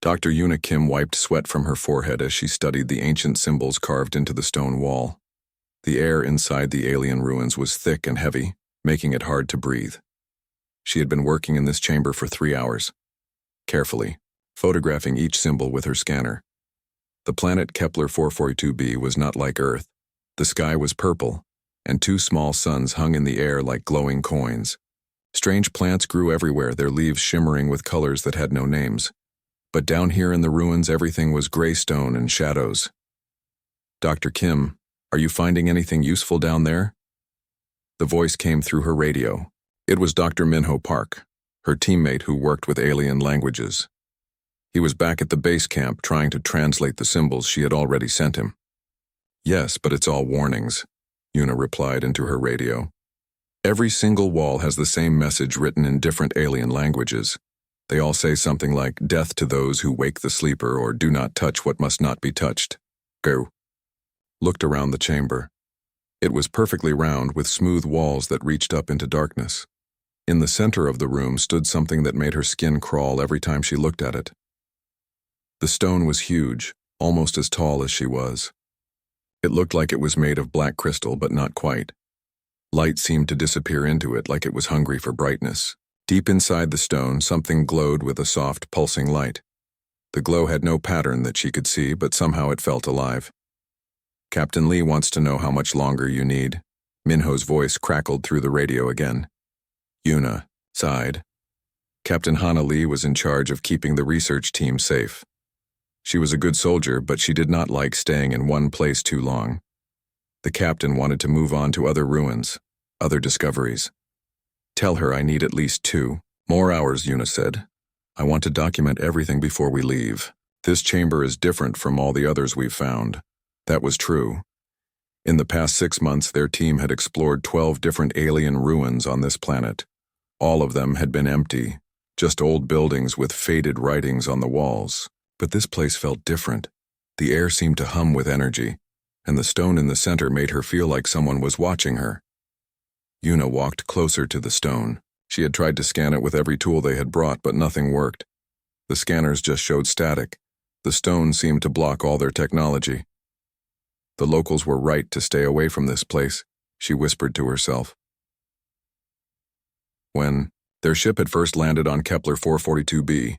Dr. Yuna Kim wiped sweat from her forehead as she studied the ancient symbols carved into the stone wall. The air inside the alien ruins was thick and heavy, making it hard to breathe. She had been working in this chamber for 3 hours, carefully, photographing each symbol with her scanner. The planet Kepler 442b was not like Earth. The sky was purple, and 2 small suns hung in the air like glowing coins. Strange plants grew everywhere, their leaves shimmering with colors that had no names. But down here in the ruins, everything was gray stone and shadows. "Dr. Kim, are you finding anything useful down there?" The voice came through her radio. It was Dr. Minho Park, her teammate who worked with alien languages. He was back at the base camp trying to translate the symbols she had already sent him. "Yes, but it's all warnings," Yuna replied into her radio. "Every single wall has the same message written in different alien languages. They all say something like, 'Death to those who wake the sleeper,' or 'Do not touch what must not be touched.' Go." Looked around the chamber. It was perfectly round with smooth walls that reached up into darkness. In the center of the room stood something that made her skin crawl every time she looked at it. The stone was huge, almost as tall as she was. It looked like it was made of black crystal, but not quite. Light seemed to disappear into it like it was hungry for brightness. Deep inside the stone, something glowed with a soft, pulsing light. The glow had no pattern that she could see, but somehow it felt alive. "Captain Lee wants to know how much longer you need." Minho's voice crackled through the radio again. Yuna sighed. Captain Hana Lee was in charge of keeping the research team safe. She was a good soldier, but she did not like staying in one place too long. The captain wanted to move on to other ruins, other discoveries. "Tell her I need at least 2 more hours," Yuna said. "I want to document everything before we leave. This chamber is different from all the others we've found." That was true. In the past 6 months, their team had explored 12 different alien ruins on this planet. All of them had been empty, just old buildings with faded writings on the walls. But this place felt different. The air seemed to hum with energy, and the stone in the center made her feel like someone was watching her. Yuna walked closer to the stone. She had tried to scan it with every tool they had brought, but nothing worked. The scanners just showed static. The stone seemed to block all their technology. The locals were right to stay away from this place, she whispered to herself. When their ship had first landed on Kepler 442b,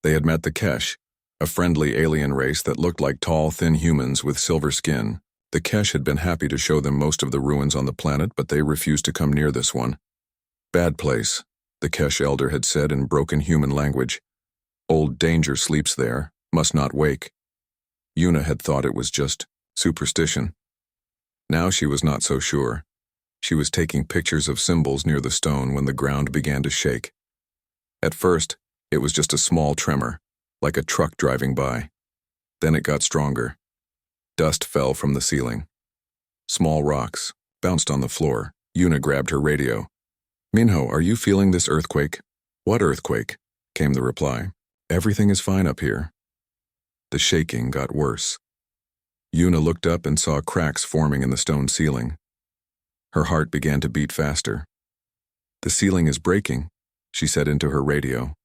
they had met the Kesh, a friendly alien race that looked like tall, thin humans with silver skin. The Kesh had been happy to show them most of the ruins on the planet, but they refused to come near this one. "Bad place," the Kesh elder had said in broken human language. "Old danger sleeps there, must not wake." Yuna had thought it was just superstition. Now she was not so sure. She was taking pictures of symbols near the stone when the ground began to shake. At first, it was just a small tremor, like a truck driving by. Then it got stronger. Dust fell from the ceiling. Small rocks bounced on the floor. Yuna grabbed her radio. "Minho, are you feeling this earthquake?" "What earthquake?" came the reply. "Everything is fine up here." The shaking got worse. Yuna looked up and saw cracks forming in the stone ceiling. Her heart began to beat faster. "The ceiling is breaking," she said into her radio.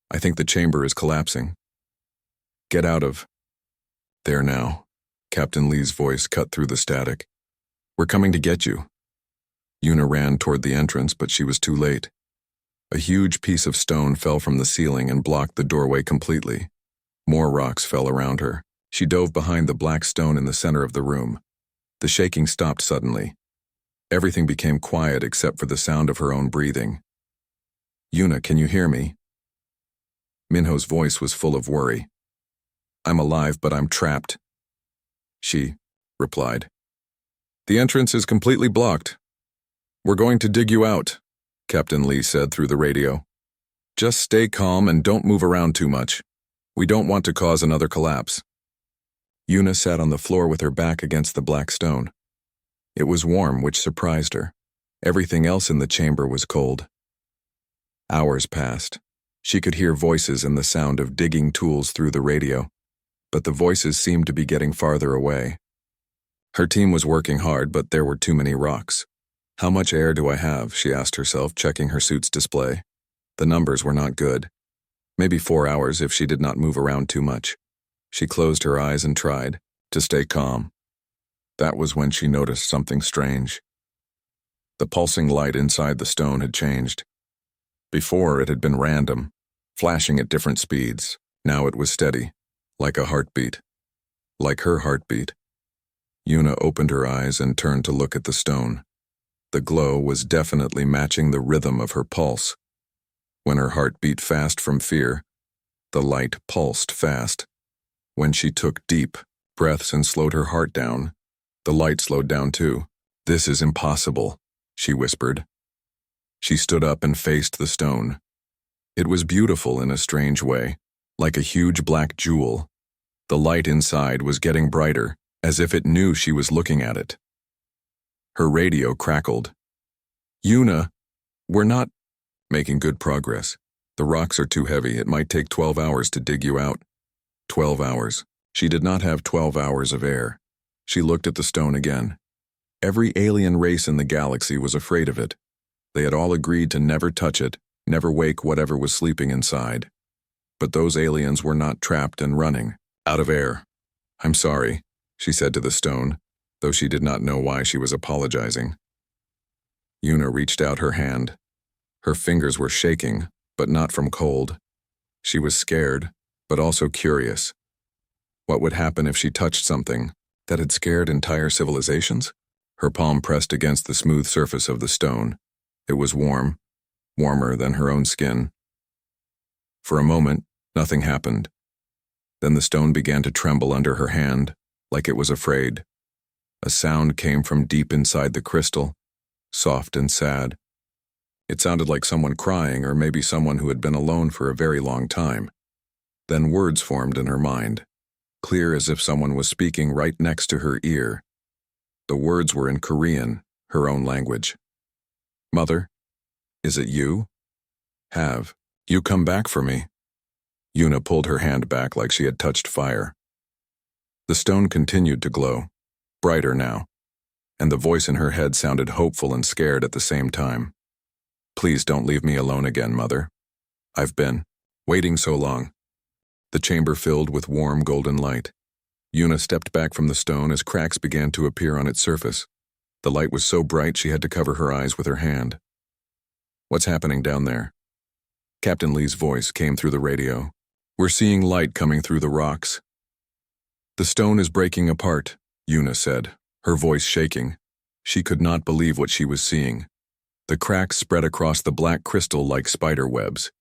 "I think the chamber is collapsing." "Get out of there now." Captain Lee's voice cut through the static. "We're coming to get you." Yuna ran toward the entrance, but she was too late. A huge piece of stone fell from the ceiling and blocked the doorway completely. More rocks fell around her. She dove behind the black stone in the center of the room. The shaking stopped suddenly. Everything became quiet except for the sound of her own breathing. "Yuna, can you hear me?" Minho's voice was full of worry. "I'm alive, but I'm trapped," she replied. "The entrance is completely blocked. We're going to dig you out," Captain Lee said through the radio. "Just stay calm and don't move around too much. We don't want to cause another collapse." Yuna sat on the floor with her back against the black stone. It was warm, which surprised her. Everything else in the chamber was cold. Hours passed. She could hear voices and the sound of digging tools through the radio, but the voices seemed to be getting farther away. Her team was working hard, but there were too many rocks. "How much air do I have?" she asked herself, checking her suit's display. The numbers were not good. Maybe 4 hours if she did not move around too much. She closed her eyes and tried to stay calm. That was when she noticed something strange. The pulsing light inside the stone had changed. Before, it had been random, flashing at different speeds. Now it was steady, like a heartbeat. Like her heartbeat. Yuna opened her eyes and turned to look at the stone. The glow was definitely matching the rhythm of her pulse. When her heart beat fast from fear, the light pulsed fast. When she took deep breaths and slowed her heart down, the light slowed down too. "This is impossible," she whispered. She stood up and faced the stone. It was beautiful in a strange way, like a huge black jewel. The light inside was getting brighter, as if it knew she was looking at it. Her radio crackled. "Yuna, we're not making good progress. The rocks are too heavy. It might take 12 hours to dig you out." 12 hours. She did not have 12 hours of air. She looked at the stone again. Every alien race in the galaxy was afraid of it. They had all agreed to never touch it, never wake whatever was sleeping inside. But those aliens were not trapped and running, out of air. "I'm sorry," she said to the stone, though she did not know why she was apologizing. Yuna reached out her hand. Her fingers were shaking, but not from cold. She was scared, but also curious. What would happen if she touched something that had scared entire civilizations? Her palm pressed against the smooth surface of the stone. It was warm, warmer than her own skin. For a moment, nothing happened. Then the stone began to tremble under her hand, like it was afraid. A sound came from deep inside the crystal, soft and sad. It sounded like someone crying, or maybe someone who had been alone for a very long time. Then words formed in her mind, clear as if someone was speaking right next to her ear. The words were in Korean, her own language. "Mother, is it you? Have you come back for me?" Yuna pulled her hand back like she had touched fire. The stone continued to glow, brighter now, and the voice in her head sounded hopeful and scared at the same time. "Please don't leave me alone again, Mother. I've been waiting so long." The chamber filled with warm golden light. Yuna stepped back from the stone as cracks began to appear on its surface. The light was so bright she had to cover her eyes with her hand. "What's happening down there?" Captain Lee's voice came through the radio. "We're seeing light coming through the rocks." "The stone is breaking apart," Yuna said, her voice shaking. She could not believe what she was seeing. The cracks spread across the black crystal like spider webs.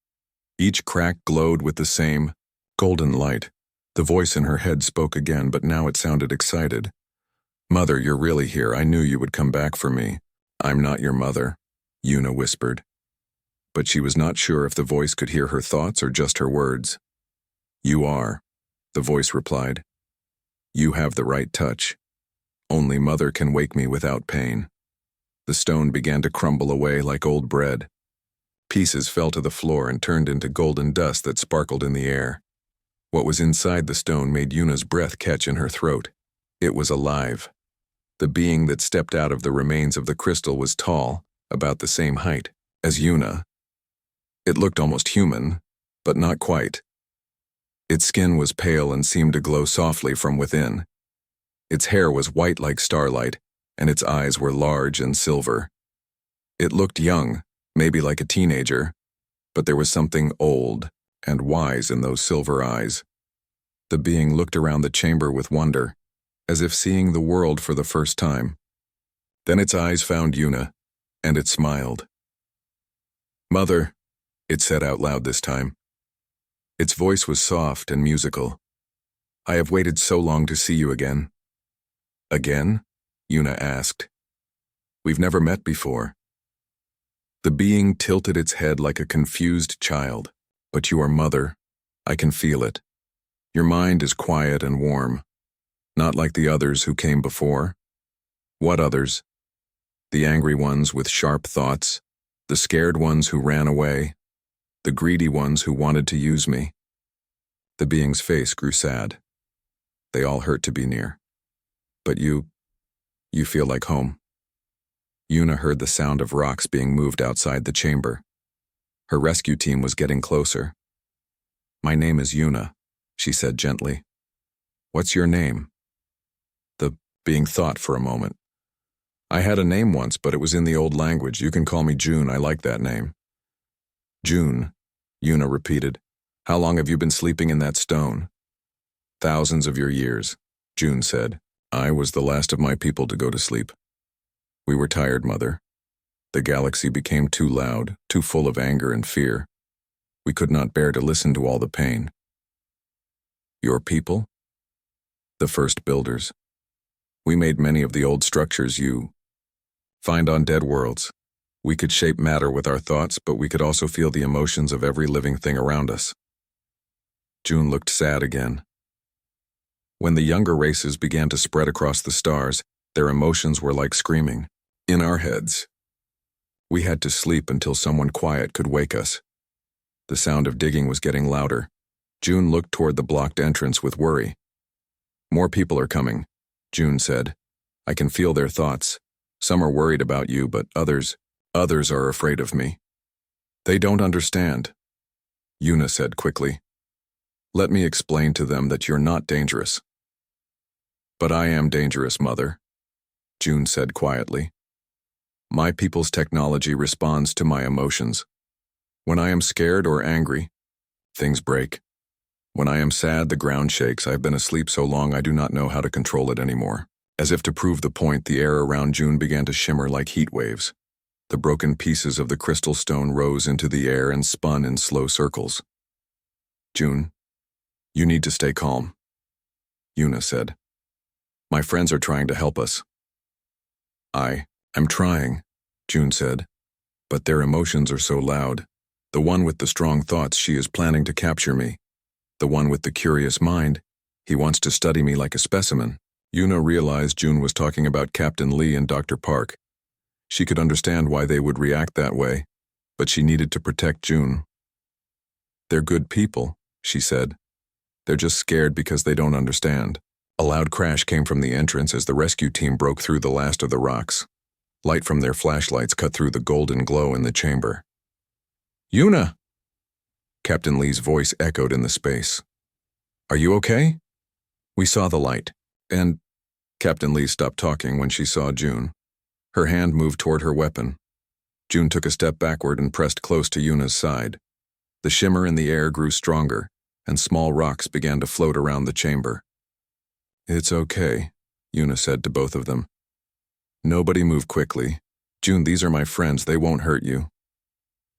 Each crack glowed with the same golden light. The voice in her head spoke again, but now it sounded excited. "Mother, you're really here. I knew you would come back for me." "I'm not your mother," Yuna whispered. But she was not sure if the voice could hear her thoughts or just her words. "You are," the voice replied. "You have the right touch. Only Mother can wake me without pain." The stone began to crumble away like old bread. Pieces fell to the floor and turned into golden dust that sparkled in the air. What was inside the stone made Yuna's breath catch in her throat. It was alive. The being that stepped out of the remains of the crystal was tall, about the same height as Yuna. It looked almost human, but not quite. Its skin was pale and seemed to glow softly from within. Its hair was white like starlight, and its eyes were large and silver. It looked young, maybe like a teenager, but there was something old and wise in those silver eyes. The being looked around the chamber with wonder, as if seeing the world for the first time. Then its eyes found Yuna, and it smiled. "Mother," it said out loud this time. Its voice was soft and musical. "I have waited so long to see you again." "Again?" Yuna asked. "We've never met before." The being tilted its head like a confused child. "But you are Mother. I can feel it. Your mind is quiet and warm, not like the others who came before." "What others?" "The angry ones with sharp thoughts, the scared ones who ran away, the greedy ones who wanted to use me." The being's face grew sad. "They all hurt to be near. But you feel like home." Yuna heard the sound of rocks being moved outside the chamber. Her rescue team was getting closer. My name is Yuna, she said gently. What's your name? The being thought for a moment. I had a name once, but it was in the old language. You can call me June. I like that name. June, Yuna repeated. How long have you been sleeping in that stone? Thousands of your years, June said. I was the last of my people to go to sleep. We were tired, Mother. The galaxy became too loud, too full of anger and fear. We could not bear to listen to all the pain. Your people? The first builders. We made many of the old structures you find on dead worlds. We could shape matter with our thoughts, but we could also feel the emotions of every living thing around us. June looked sad again. When the younger races began to spread across the stars, their emotions were like screaming. In our heads. We had to sleep until someone quiet could wake us. The sound of digging was getting louder. June looked toward the blocked entrance with worry. More people are coming, June said. I can feel their thoughts. Some are worried about you, but others are afraid of me. They don't understand, Yuna said quickly. Let me explain to them that you're not dangerous. But I am dangerous, Mother, June said quietly. My people's technology responds to my emotions. When I am scared or angry, things break. When I am sad, the ground shakes. I've been asleep so long I do not know how to control it anymore. As if to prove the point, the air around June began to shimmer like heat waves. The broken pieces of the crystal stone rose into the air and spun in slow circles. June, you need to stay calm, Yuna said. My friends are trying to help us. I'm trying, June said, but their emotions are so loud. The one with the strong thoughts, she is planning to capture me. The one with the curious mind, he wants to study me like a specimen. Yuna realized June was talking about Captain Lee and Dr. Park. She could understand why they would react that way, but she needed to protect June. They're good people, she said. They're just scared because they don't understand. A loud crash came from the entrance as the rescue team broke through the last of the rocks. Light from their flashlights cut through the golden glow in the chamber. Yuna! Captain Lee's voice echoed in the space. Are you okay? We saw the light, and Captain Lee stopped talking when she saw June. Her hand moved toward her weapon. June took a step backward and pressed close to Yuna's side. The shimmer in the air grew stronger, and small rocks began to float around the chamber. It's okay, Yuna said to both of them. Nobody move quickly. June, these are my friends. They won't hurt you.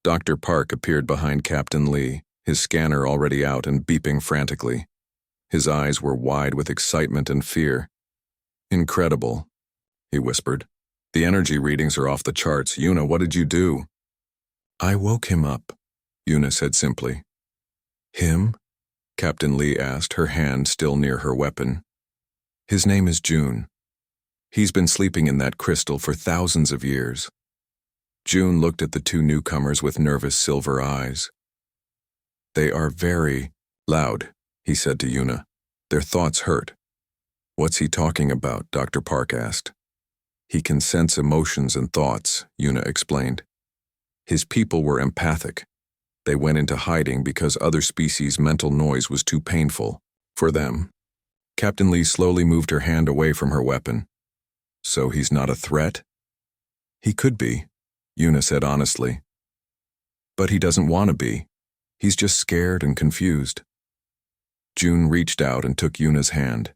Dr. Park appeared behind Captain Lee, his scanner already out and beeping frantically. His eyes were wide with excitement and fear. Incredible, he whispered. The energy readings are off the charts. Yuna, what did you do? I woke him up, Yuna said simply. Him? Captain Lee asked, her hand still near her weapon. His name is June. He's been sleeping in that crystal for thousands of years. June looked at the two newcomers with nervous silver eyes. They are very loud, he said to Yuna. Their thoughts hurt. What's he talking about? Dr. Park asked. He can sense emotions and thoughts, Yuna explained. His people were empathic. They went into hiding because other species' mental noise was too painful for them. Captain Lee slowly moved her hand away from her weapon. So he's not a threat? He could be, Yuna said honestly. But he doesn't want to be. He's just scared and confused. June reached out and took Yuna's hand.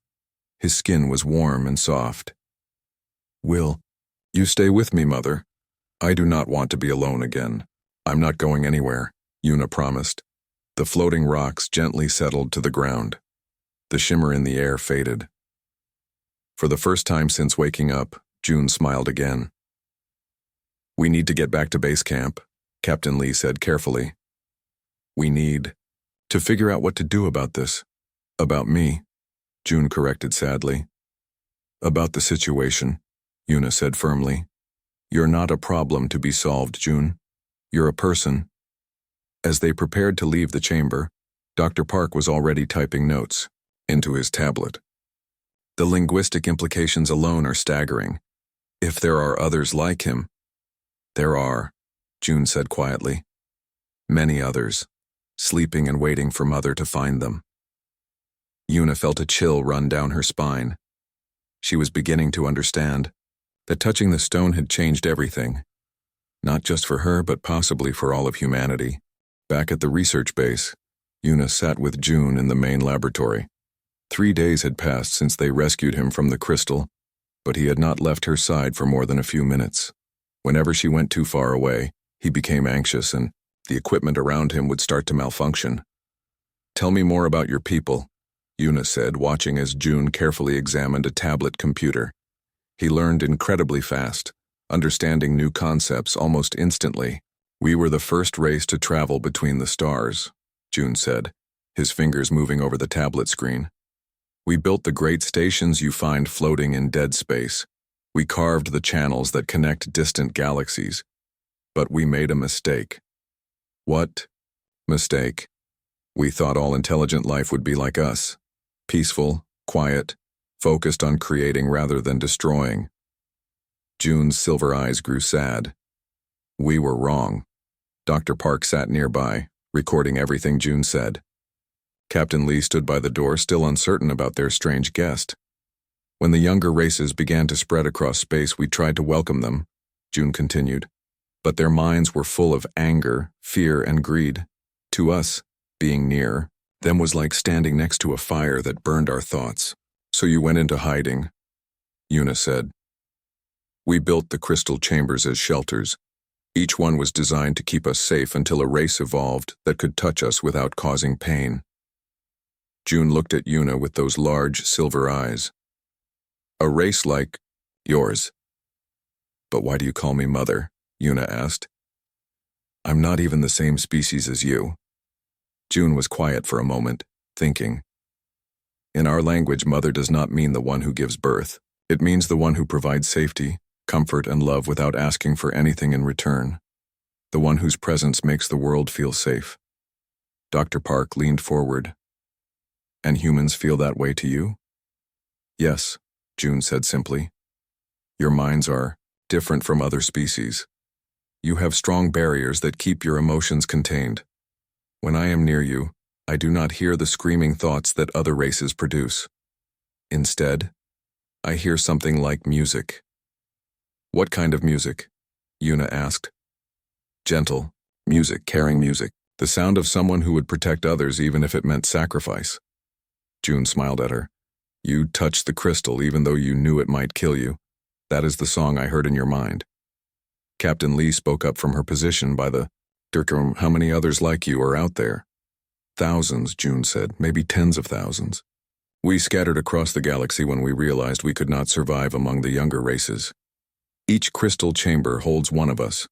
His skin was warm and soft. Will you stay with me, Mother? I do not want to be alone again. I'm not going anywhere, Yuna promised. The floating rocks gently settled to the ground. The shimmer in the air faded. For the first time since waking up, June smiled again. We need to get back to base camp, Captain Lee said carefully. We need to figure out what to do about this. About me, June corrected sadly. About the situation, Yuna said firmly. You're not a problem to be solved, June. You're a person. As they prepared to leave the chamber, Dr. Park was already typing notes into his tablet. The linguistic implications alone are staggering. If there are others like him. There are, June said quietly. Many others. sleeping and waiting for Mother to find them. Yuna felt a chill run down her spine. She was beginning to understand that touching the stone had changed everything, not just for her but possibly for all of humanity. Back at the research base, Yuna sat with June in the main laboratory. 3 days had passed since they rescued him from the crystal, but he had not left her side for more than a few minutes. Whenever she went too far away, he became anxious and the equipment around him would start to malfunction. "Tell me more about your people," Yuna said, watching as June carefully examined a tablet computer. He learned incredibly fast, understanding new concepts almost instantly. "We were the first race to travel between the stars," June said, his fingers moving over the tablet screen. "We built the great stations you find floating in dead space. We carved the channels that connect distant galaxies. But we made a mistake." "What mistake?" "We thought all intelligent life would be like us. Peaceful, quiet, focused on creating rather than destroying." June's silver eyes grew sad. "We were wrong." Dr. Park sat nearby, recording everything June said. Captain Lee stood by the door, still uncertain about their strange guest. "When the younger races began to spread across space, we tried to welcome them," June continued. "But their minds were full of anger, fear, and greed. To us, being near them was like standing next to a fire that burned our thoughts. So you went into hiding," Yuna said. "We built the crystal chambers as shelters. Each one was designed to keep us safe until a race evolved that could touch us without causing pain." June looked at Yuna with those large silver eyes. "A race like yours." "But why do you call me Mother?" Yuna asked. "I'm not even the same species as you." June was quiet for a moment, thinking. "In our language, mother does not mean the one who gives birth. It means the one who provides safety, comfort, and love without asking for anything in return. The one whose presence makes the world feel safe." Dr. Park leaned forward. "And humans feel that way to you?" "Yes," June said simply. "Your minds are different from other species. You have strong barriers that keep your emotions contained. When I am near you, I do not hear the screaming thoughts that other races produce. Instead, I hear something like music." "What kind of music?" Yuna asked. "Gentle music, caring music, the sound of someone who would protect others even if it meant sacrifice." June smiled at her. "You touched the crystal even though you knew it might kill you. That is the song I heard in your mind." Captain Lee spoke up from her position by the Dirkroom. "How many others like you are out there?" "Thousands," June said, "maybe tens of thousands. We scattered across the galaxy when we realized we could not survive among the younger races. Each crystal chamber holds one of us."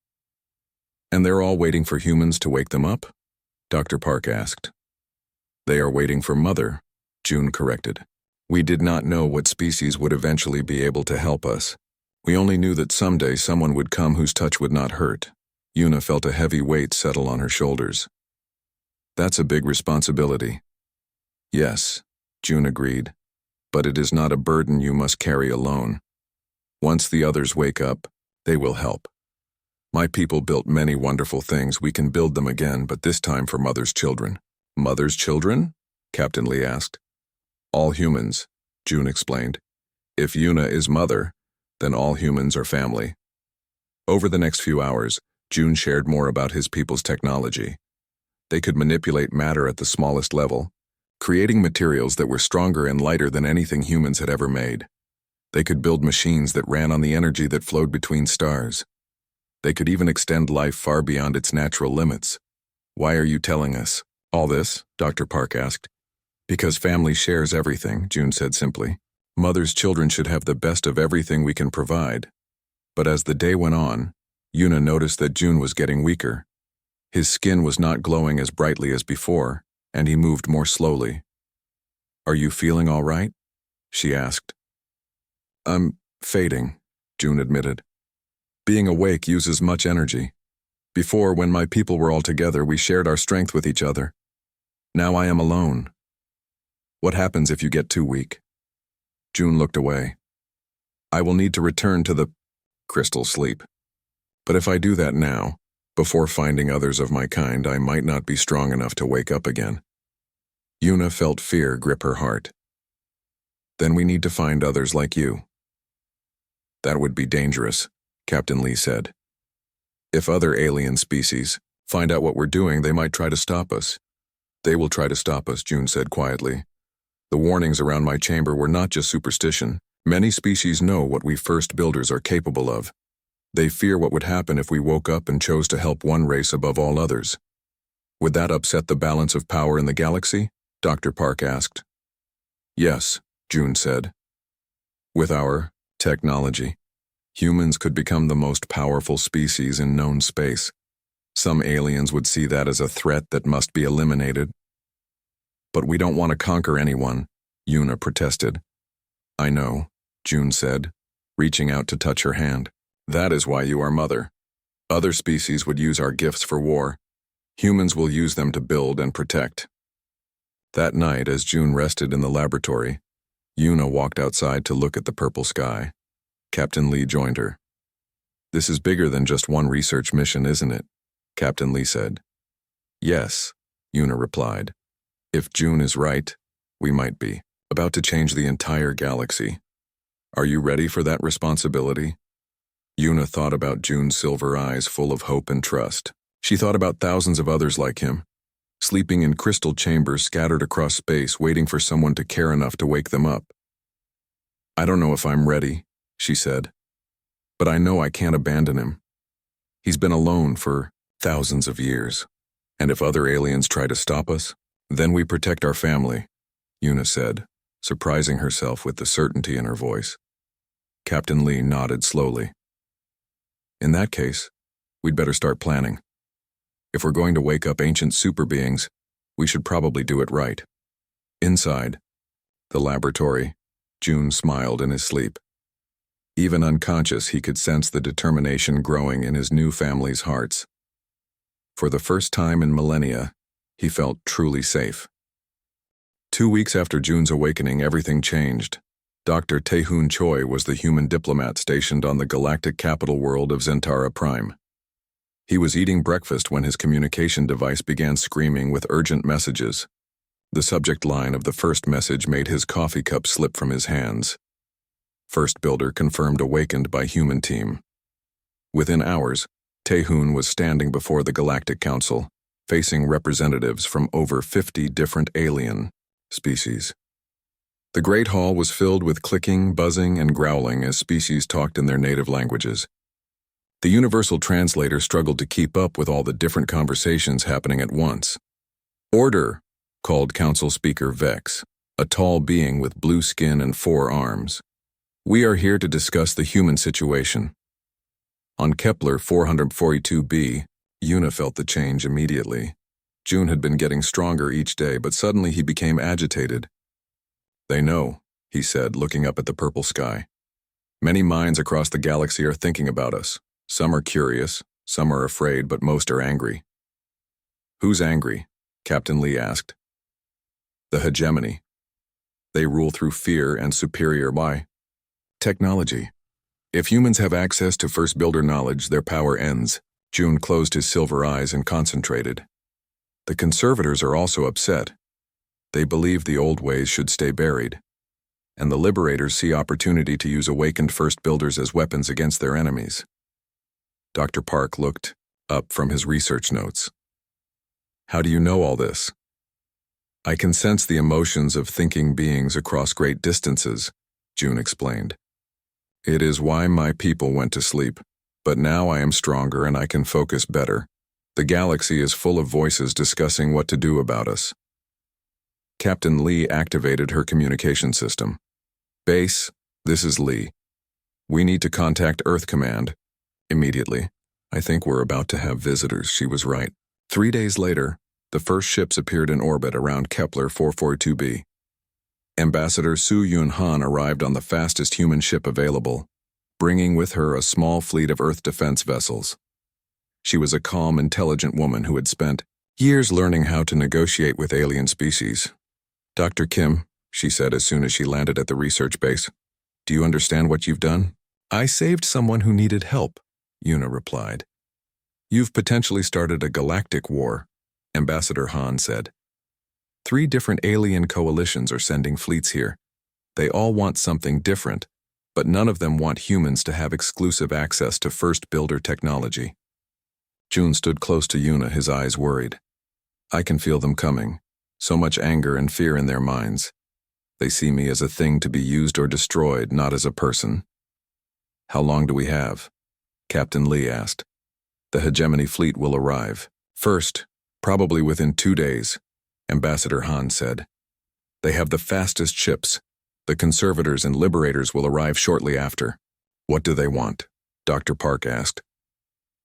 "And they're all waiting for humans to wake them up?" Dr. Park asked. "They are waiting for Mother," June corrected. "We did not know what species would eventually be able to help us. We only knew that someday someone would come whose touch would not hurt." Yuna felt a heavy weight settle on her shoulders. "That's a big responsibility." "Yes," June agreed, "but it is not a burden you must carry alone. Once the others wake up, they will help. My people built many wonderful things. We can build them again, but this time for Mother's children." "Mother's children?" Captain Lee asked. "All humans," June explained. "If Yuna is Mother, then all humans are family." Over the next few hours, June shared more about his people's technology. They could manipulate matter at the smallest level, creating materials that were stronger and lighter than anything humans had ever made. They could build machines that ran on the energy that flowed between stars. They could even extend life far beyond its natural limits. "Why are you telling us all this?" Dr. Park asked. "Because family shares everything," June said simply. "Mother's children should have the best of everything we can provide." But as the day went on, Yuna noticed that June was getting weaker. His skin was not glowing as brightly as before, and he moved more slowly. "Are you feeling all right?" she asked. "I'm fading," June admitted. "Being awake uses much energy. Before, when my people were all together, we shared our strength with each other. Now I am alone." "What happens if you get too weak?" June looked away. "I will need to return to the crystal sleep. But if I do that now, Before finding others of my kind, I might not be strong enough to wake up again. Yuna felt fear grip her heart. Then we need to find others like you. That would be dangerous, Captain Lee said. If other alien species find out what we're doing, they might try to stop us. They will try to stop us, June said quietly. The warnings around my chamber were not just superstition. Many species know what we first builders are capable of. They fear what would happen if we woke up and chose to help one race above all others. Would that upset the balance of power in the galaxy? Dr. Park asked. Yes, June said. With our technology, humans could become the most powerful species in known space. Some aliens would see that as a threat that must be eliminated. But we don't want to conquer anyone, Yuna protested. I know, June said, reaching out to touch her hand. That is why you are mother. Other species would use our gifts for war. Humans will use them to build and protect. That night, as June rested in the laboratory, Yuna walked outside to look at the purple sky. Captain Lee joined her. This is bigger than just one research mission, isn't it? Captain Lee said. Yes, Yuna replied. If June is right, we might be about to change the entire galaxy. Are you ready for that responsibility? Yuna thought about June's silver eyes full of hope and trust. She thought about thousands of others like him, sleeping in crystal chambers scattered across space, waiting for someone to care enough to wake them up. I don't know if I'm ready, she said, but I know I can't abandon him. He's been alone for thousands of years, and if other aliens try to stop us, then we protect our family, Yuna said, surprising herself with the certainty in her voice. Captain Lee nodded slowly. In that case, we'd better start planning. If we're going to wake up ancient super beings, we should probably do it right. Inside the laboratory, June smiled in his sleep. Even unconscious, he could sense the determination growing in his new family's hearts. For the first time in millennia, he felt truly safe. 2 weeks after June's awakening, everything changed. Dr. Tae-hoon Choi was the human diplomat stationed on the galactic capital world of Zentara Prime. He was eating breakfast when his communication device began screaming with urgent messages. The subject line of the first message made his coffee cup slip from his hands. First builder confirmed awakened by human team. Within hours, Tae-hoon was standing before the Galactic Council, facing representatives from over 50 different alien species. The Great Hall was filled with clicking, buzzing, and growling as species talked in their native languages. The universal translator struggled to keep up with all the different conversations happening at once. Order, called Council Speaker Vex, a tall being with blue skin and 4 arms. We are here to discuss the human situation. On Kepler 442b, Yuna felt the change immediately. June had been getting stronger each day, but suddenly he became agitated. They know, he said, looking up at the purple sky. Many minds across the galaxy are thinking about us. Some are curious, some are afraid, but most are angry. Who's angry? Captain Lee asked. The hegemony. They rule through fear and superior by technology. If humans have access to first builder knowledge, their power ends. June closed his silver eyes and concentrated. The conservators are also upset. They believe the old ways should stay buried, and the liberators see opportunity to use awakened first builders as weapons against their enemies. Dr. Park looked up from his research notes. How do you know all this? I can sense the emotions of thinking beings across great distances, June explained. It is why my people went to sleep, but now I am stronger and I can focus better. The galaxy is full of voices discussing what to do about us. Captain Lee activated her communication system. Base, this is Lee. We need to contact Earth Command. Immediately. I think we're about to have visitors, she was right. 3 days later, the first ships appeared in orbit around Kepler 442b. Ambassador Su Yun-han arrived on the fastest human ship available, bringing with her a small fleet of Earth defense vessels. She was a calm, intelligent woman who had spent years learning how to negotiate with alien species. Dr. Kim, she said as soon as she landed at the research base, do you understand what you've done? I saved someone who needed help, Yuna replied. You've potentially started a galactic war, Ambassador Han said. 3 different alien coalitions are sending fleets here. They all want something different, but none of them want humans to have exclusive access to first builder technology. June stood close to Yuna, his eyes worried. I can feel them coming, so much anger and fear in their minds. They see me as a thing to be used or destroyed, not as a person. How long do we have? Captain Lee asked. The hegemony fleet will arrive. First, probably within 2 days, Ambassador Han said. They have the fastest ships. The conservators and liberators will arrive shortly after. What do they want? Dr. Park asked.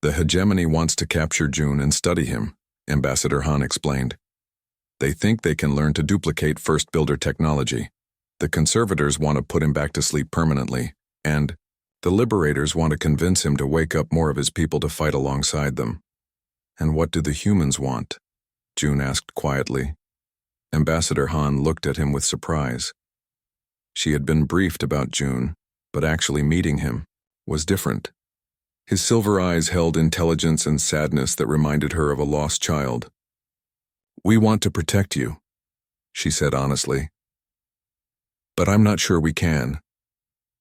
The hegemony wants to capture June and study him, Ambassador Han explained. They think they can learn to duplicate first builder technology. The conservators want to put him back to sleep permanently, and the liberators want to convince him to wake up more of his people to fight alongside them. And what do the humans want? June asked quietly. Ambassador Han looked at him with surprise. She had been briefed about June, but actually meeting him was different. His silver eyes held intelligence and sadness that reminded her of a lost child. We want to protect you, she said honestly. But I'm not sure we can.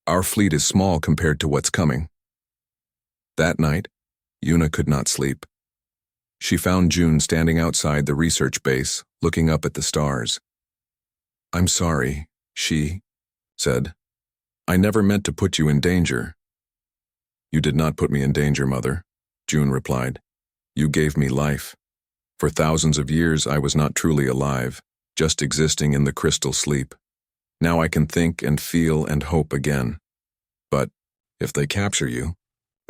Our fleet is small compared to what's coming. That night, Yuna could not sleep. She found June standing outside the research base, looking up at the stars. I'm sorry, she said. I never meant to put you in danger. You did not put me in danger, Mother, June replied. You gave me life. For thousands of years I was not truly alive, just existing in the crystal sleep. Now I can think and feel and hope again. But if they capture you,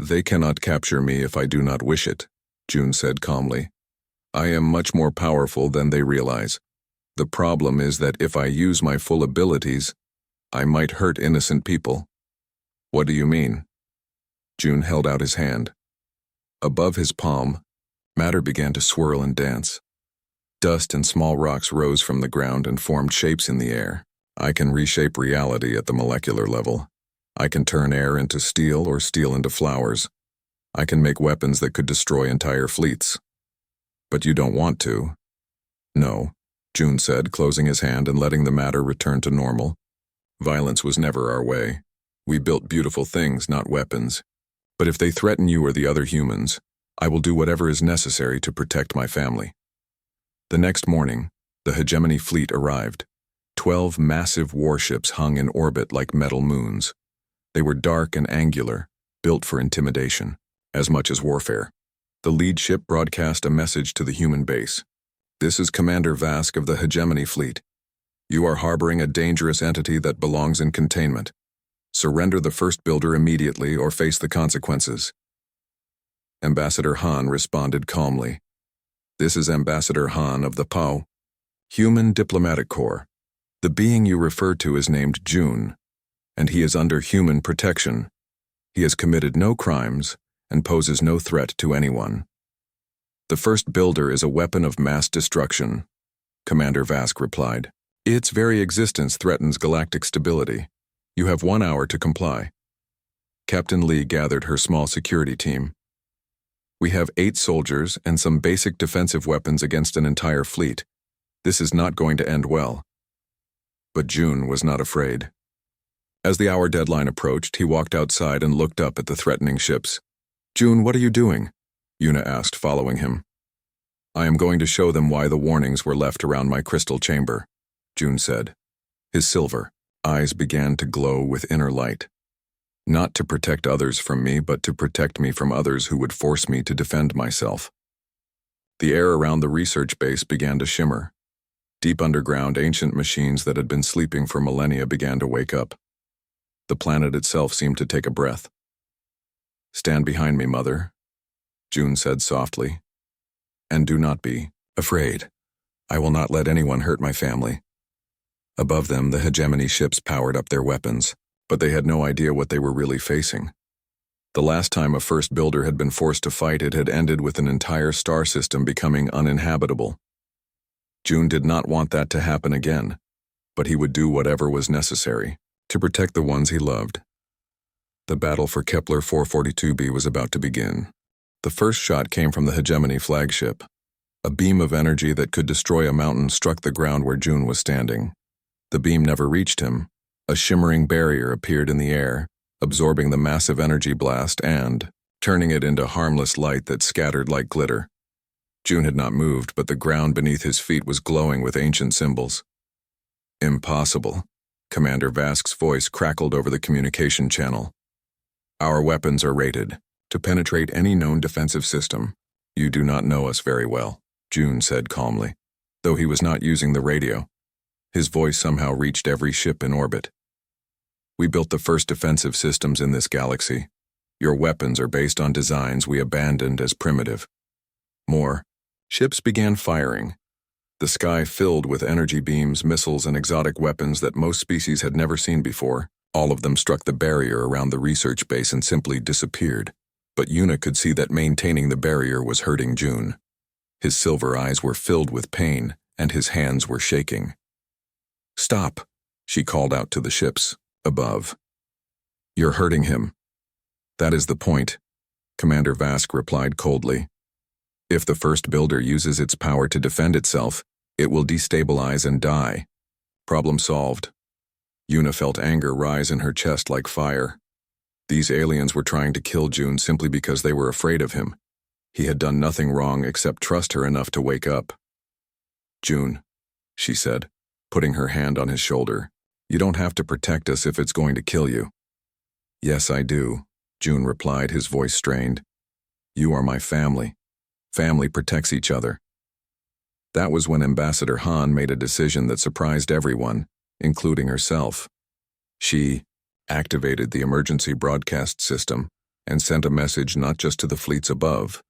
they cannot capture me if I do not wish it, June said calmly. I am much more powerful than they realize. The problem is that if I use my full abilities, I might hurt innocent people. What do you mean? June held out his hand. Above his palm, matter began to swirl and dance. Dust and small rocks rose from the ground and formed shapes in the air. I can reshape reality at the molecular level. I can turn air into steel or steel into flowers. I can make weapons that could destroy entire fleets. But you don't want to. No, June said, closing his hand and letting the matter return to normal. Violence was never our way. We built beautiful things, not weapons. But if they threaten you or the other humans, I will do whatever is necessary to protect my family. The next morning, the hegemony fleet arrived. 12 massive warships hung in orbit like metal moons. They were dark and angular, built for intimidation, as much as warfare. The lead ship broadcast a message to the human base. This is Commander Vask of the hegemony fleet. You are harboring a dangerous entity that belongs in containment. Surrender the first builder immediately or face the consequences. Ambassador Han responded calmly. This is Ambassador Han of the POW, Human Diplomatic Corps. The being you refer to is named June, and he is under human protection. He has committed no crimes and poses no threat to anyone. The first builder is a weapon of mass destruction, Commander Vask replied. Its very existence threatens galactic stability. You have 1 hour to comply. Captain Lee gathered her small security team. We have 8 soldiers and some basic defensive weapons against an entire fleet. This is not going to end well. But June was not afraid. As the hour deadline approached, he walked outside and looked up at the threatening ships. June, what are you doing? Yuna asked, following him. I am going to show them why the warnings were left around my crystal chamber, June said. His silver eyes began to glow with inner light. Not to protect others from me, but to protect me from others who would force me to defend myself. The air around the research base began to shimmer. Deep underground, ancient machines that had been sleeping for millennia began to wake up. The planet itself seemed to take a breath. Stand behind me, Mother, June said softly. And do not be afraid. I will not let anyone hurt my family. Above them, the hegemony ships powered up their weapons, but they had no idea what they were really facing. The last time a first builder had been forced to fight, it had ended with an entire star system becoming uninhabitable. June did not want that to happen again, but he would do whatever was necessary to protect the ones he loved. The battle for Kepler 442b was about to begin. The first shot came from the Hegemony flagship. A beam of energy that could destroy a mountain struck the ground where June was standing. The beam never reached him. A shimmering barrier appeared in the air, absorbing the massive energy blast and turning it into harmless light that scattered like glitter. June had not moved, but the ground beneath his feet was glowing with ancient symbols. Impossible. Commander Vask's voice crackled over the communication channel. Our weapons are rated to penetrate any known defensive system. You do not know us very well, June said calmly, though he was not using the radio. His voice somehow reached every ship in orbit. We built the first defensive systems in this galaxy. Your weapons are based on designs we abandoned as primitive. More. Ships began firing. The sky filled with energy beams, missiles, and exotic weapons that most species had never seen before. All of them struck the barrier around the research base and simply disappeared. But Yuna could see that maintaining the barrier was hurting June. His silver eyes were filled with pain, and his hands were shaking. Stop, she called out to the ships above. You're hurting him. That is the point, Commander Vask replied coldly. If the first builder uses its power to defend itself, it will destabilize and die. Problem solved. Yuna felt anger rise in her chest like fire. These aliens were trying to kill June simply because they were afraid of him. He had done nothing wrong except trust her enough to wake up. June, she said, putting her hand on his shoulder, you don't have to protect us if it's going to kill you. Yes, I do, June replied, his voice strained. You are my family. Family protects each other. That was when Ambassador Han made a decision that surprised everyone, including herself. She activated the emergency broadcast system and sent a message not just to the fleets above,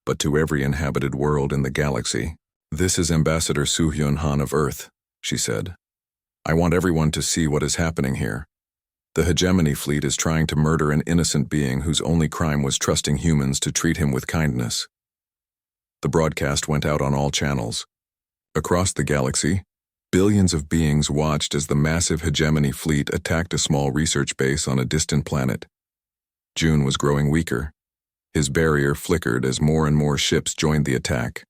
but to every inhabited world in the galaxy. This is Ambassador Soo-hyun Han of Earth, she said. I want everyone to see what is happening here. The Hegemony fleet is trying to murder an innocent being whose only crime was trusting humans to treat him with kindness. The broadcast went out on all channels. Across the galaxy, billions of beings watched as the massive Hegemony fleet attacked a small research base on a distant planet. June was growing weaker. His barrier flickered as more and more ships joined the attack.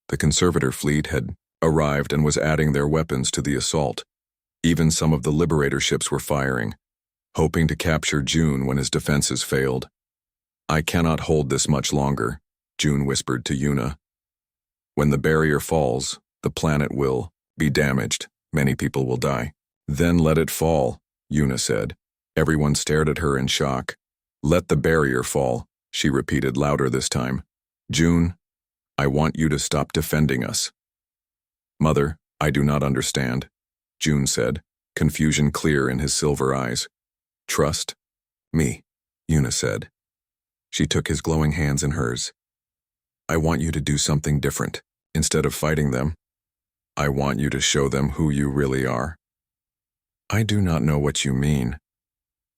The Conservator fleet had arrived and was adding their weapons to the assault. Even some of the Liberator ships were firing, hoping to capture June when his defenses failed. I cannot hold this much longer, June whispered to Yuna. When the barrier falls, the planet will be damaged. Many people will die. Then let it fall, Yuna said. Everyone stared at her in shock. Let the barrier fall, she repeated louder this time. June, I want you to stop defending us. Mother, I do not understand, June said, confusion clear in his silver eyes. Trust me, Yuna said. She took his glowing hands in hers. I want you to do something different. Instead of fighting them, I want you to show them who you really are. I do not know what you mean.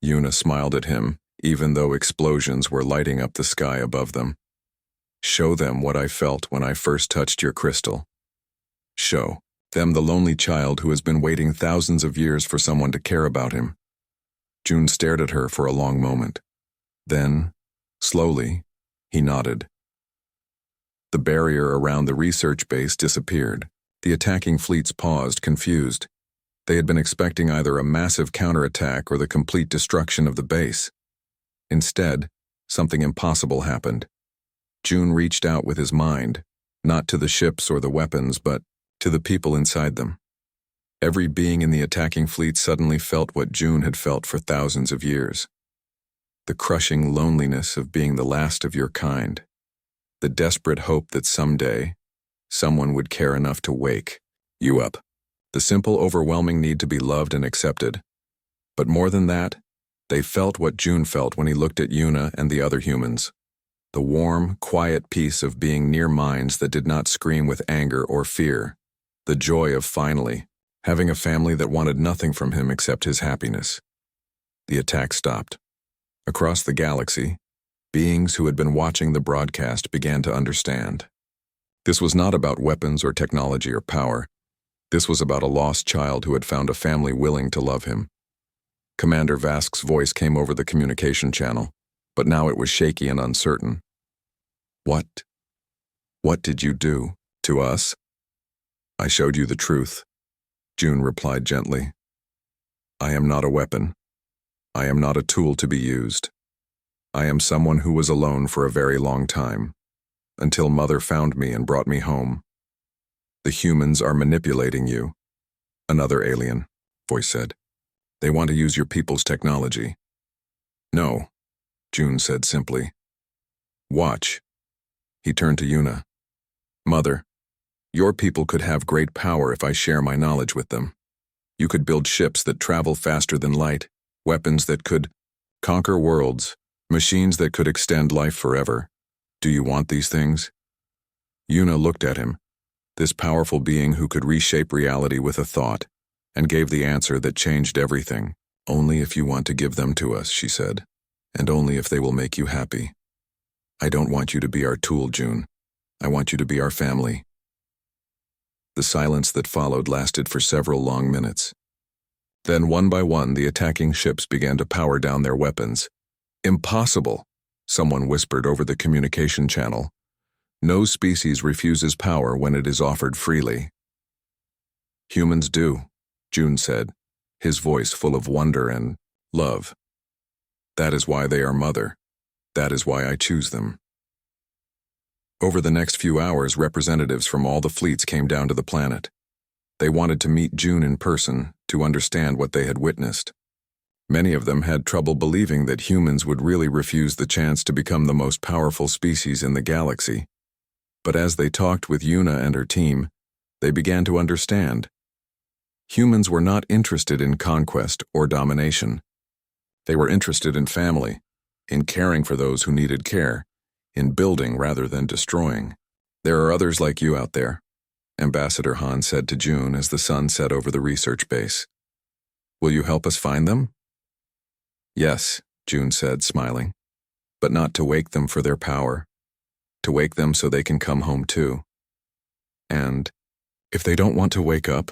Yuna smiled at him, even though explosions were lighting up the sky above them. Show them what I felt when I first touched your crystal. Show them the lonely child who has been waiting thousands of years for someone to care about him. June stared at her for a long moment. Then, slowly, he nodded. The barrier around the research base disappeared. The attacking fleets paused, confused. They had been expecting either a massive counterattack or the complete destruction of the base. Instead, something impossible happened. June reached out with his mind, not to the ships or the weapons, but to the people inside them. Every being in the attacking fleet suddenly felt what June had felt for thousands of years. The crushing loneliness of being the last of your kind. The desperate hope that someday, someone would care enough to wake you up. The simple, overwhelming need to be loved and accepted. But more than that, they felt what June felt when he looked at Yuna and the other humans. The warm, quiet peace of being near minds that did not scream with anger or fear. The joy of finally having a family that wanted nothing from him except his happiness. The attack stopped. Across the galaxy, beings who had been watching the broadcast began to understand. This was not about weapons or technology or power. This was about a lost child who had found a family willing to love him. Commander Vask's voice came over the communication channel, but now it was shaky and uncertain. What? What did you do to us? I showed you the truth, June replied gently. I am not a weapon. I am not a tool to be used. I am someone who was alone for a very long time, until Mother found me and brought me home. The humans are manipulating you. Another alien voice said. They want to use your people's technology. No, June said simply. Watch. He turned to Yuna. Mother, your people could have great power if I share my knowledge with them. You could build ships that travel faster than light, weapons that could conquer worlds, machines that could extend life forever. Do you want these things? Yuna looked at him, this powerful being who could reshape reality with a thought, and gave the answer that changed everything. Only if you want to give them to us, she said, and only if they will make you happy. I don't want you to be our tool, June. I want you to be our family. The silence that followed lasted for several long minutes. Then one by one the attacking ships began to power down their weapons. Impossible, someone whispered over the communication channel. No species refuses power when it is offered freely. Humans do, June said, his voice full of wonder and love. That is why they are Mother. That is why I choose them. Over the next few hours, representatives from all the fleets came down to the planet. They wanted to meet June in person to understand what they had witnessed. Many of them had trouble believing that humans would really refuse the chance to become the most powerful species in the galaxy. But as they talked with Yuna and her team, they began to understand. Humans were not interested in conquest or domination. They were interested in family, in caring for those who needed care, in building rather than destroying. There are others like you out there, Ambassador Han said to June as the sun set over the research base. Will you help us find them? Yes, June said, smiling, but not to wake them for their power, to wake them so they can come home too. And if they don't want to wake up,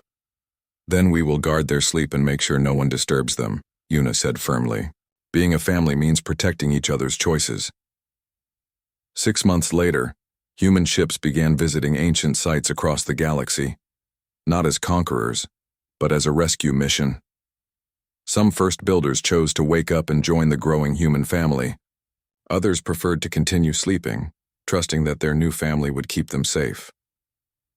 then we will guard their sleep and make sure no one disturbs them, Yuna said firmly. Being a family means protecting each other's choices. 6 months later, human ships began visiting ancient sites across the galaxy, not as conquerors, but as a rescue mission. Some first builders chose to wake up and join the growing human family. Others preferred to continue sleeping, trusting that their new family would keep them safe.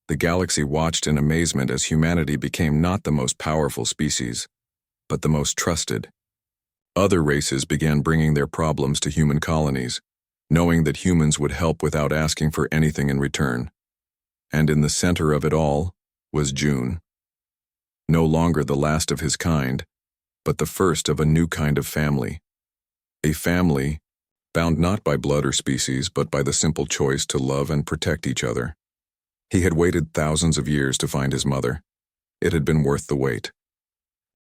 The galaxy watched in amazement as humanity became not the most powerful species, but the most trusted. Other races began bringing their problems to human colonies, knowing that humans would help without asking for anything in return. And in the center of it all was June. No longer the last of his kind, but the first of a new kind of family. A family bound not by blood or species, but by the simple choice to love and protect each other. He had waited thousands of years to find his mother. It had been worth the wait.